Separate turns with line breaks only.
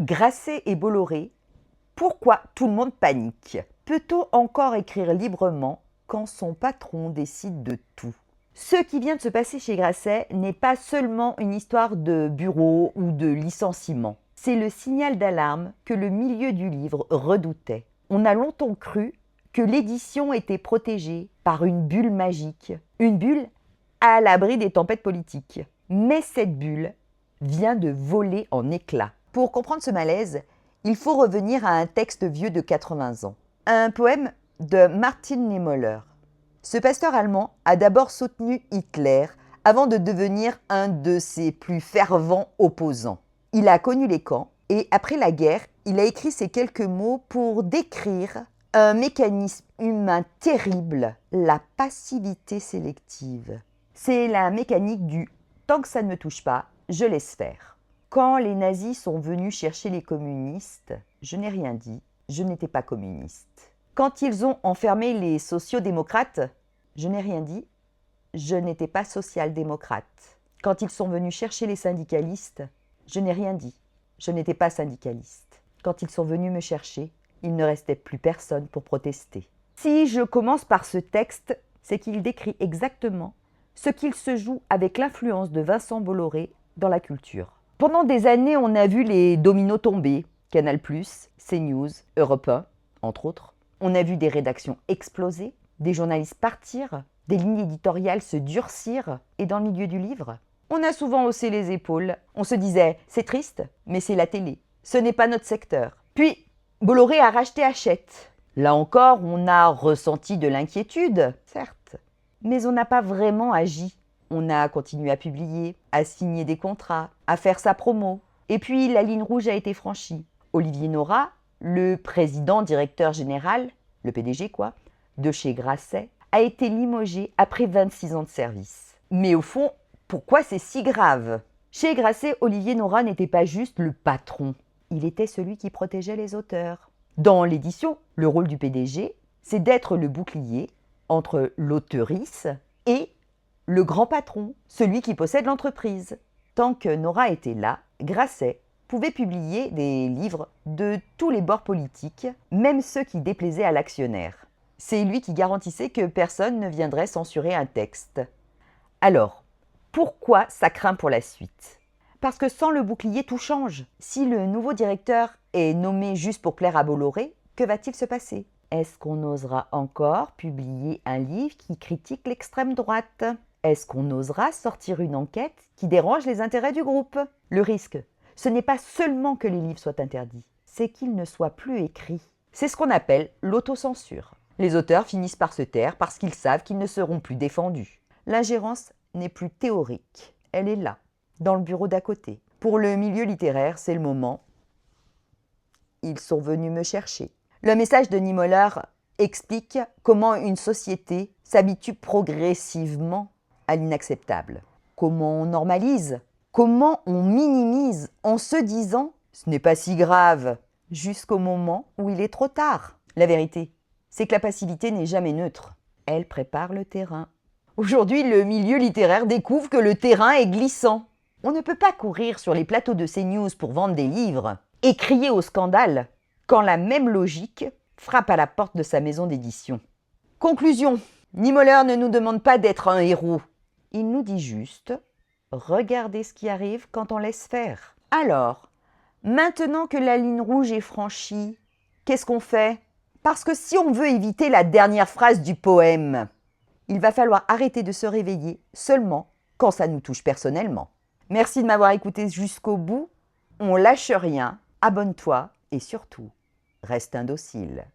Grasset et Bolloré, pourquoi tout le monde panique? Peut-on encore écrire librement quand son patron décide de tout? Ce qui vient de se passer chez Grasset n'est pas seulement une histoire de bureau ou de licenciement. C'est le signal d'alarme que le milieu du livre redoutait. On a longtemps cru que l'édition était protégée par une bulle magique, une bulle à l'abri des tempêtes politiques. Mais cette bulle vient de voler en éclats. Pour comprendre ce malaise, il faut revenir à un texte vieux de 80 ans. Un poème de Martin Niemöller. Ce pasteur allemand a d'abord soutenu Hitler avant de devenir un de ses plus fervents opposants. Il a connu les camps et après la guerre, il a écrit ces quelques mots pour décrire un mécanisme humain terrible, la passivité sélective. C'est la mécanique du « tant que ça ne me touche pas, je laisse faire ». Quand les nazis sont venus chercher les communistes, je n'ai rien dit, je n'étais pas communiste. Quand ils ont enfermé les sociodémocrates, je n'ai rien dit, je n'étais pas social-démocrate. Quand ils sont venus chercher les syndicalistes, je n'ai rien dit, je n'étais pas syndicaliste. Quand ils sont venus me chercher, il ne restait plus personne pour protester. Si je commence par ce texte, c'est qu'il décrit exactement ce qu'il se joue avec l'influence de Vincent Bolloré dans la culture. Pendant des années, on a vu les dominos tomber, Canal+, CNews, Europe 1, entre autres. On a vu des rédactions exploser, des journalistes partir, des lignes éditoriales se durcir, et dans le milieu du livre, on a souvent haussé les épaules. On se disait « c'est triste, mais c'est la télé, ce n'est pas notre secteur ». Puis, Bolloré a racheté Hachette. Là encore, on a ressenti de l'inquiétude, certes, mais on n'a pas vraiment agi. On a continué à publier, à signer des contrats, à faire sa promo. Et puis, la ligne rouge a été franchie. Olivier Nora, le président directeur général, le PDG quoi, de chez Grasset, a été limogé après 26 ans de service. Mais au fond, pourquoi c'est si grave? Chez Grasset, Olivier Nora n'était pas juste le patron. Il était celui qui protégeait les auteurs. Dans l'édition, le rôle du PDG, c'est d'être le bouclier entre l'auteurice et le grand patron, celui qui possède l'entreprise. Tant que Nora était là, Grasset pouvait publier des livres de tous les bords politiques, même ceux qui déplaisaient à l'actionnaire. C'est lui qui garantissait que personne ne viendrait censurer un texte. Alors, pourquoi ça craint pour la suite? Parce que sans le bouclier, tout change. Si le nouveau directeur est nommé juste pour plaire à Bolloré, que va-t-il se passer? Est-ce qu'on osera encore publier un livre qui critique l'extrême droite? Est-ce qu'on osera sortir une enquête qui dérange les intérêts du groupe? Le risque, ce n'est pas seulement que les livres soient interdits, c'est qu'ils ne soient plus écrits. C'est ce qu'on appelle l'autocensure. Les auteurs finissent par se taire parce qu'ils savent qu'ils ne seront plus défendus. L'ingérence n'est plus théorique, elle est là, dans le bureau d'à côté. Pour le milieu littéraire, c'est le moment. Ils sont venus me chercher. Le message de Niemöller explique comment une société s'habitue progressivement à l'inacceptable. Comment on normalise? Comment on minimise en se disant « ce n'est pas si grave » jusqu'au moment où il est trop tard. La vérité, c'est que la passivité n'est jamais neutre. Elle prépare le terrain. Aujourd'hui, le milieu littéraire découvre que le terrain est glissant. On ne peut pas courir sur les plateaux de CNews pour vendre des livres et crier au scandale quand la même logique frappe à la porte de sa maison d'édition. Conclusion, Niemöller ne nous demande pas d'être un héros. Il nous dit juste « regardez ce qui arrive quand on laisse faire ». Alors, maintenant que la ligne rouge est franchie, qu'est-ce qu'on fait? Parce que si on veut éviter la dernière phrase du poème, il va falloir arrêter de se réveiller seulement quand ça nous touche personnellement. Merci de m'avoir écouté jusqu'au bout. On lâche rien, abonne-toi et surtout, reste indocile.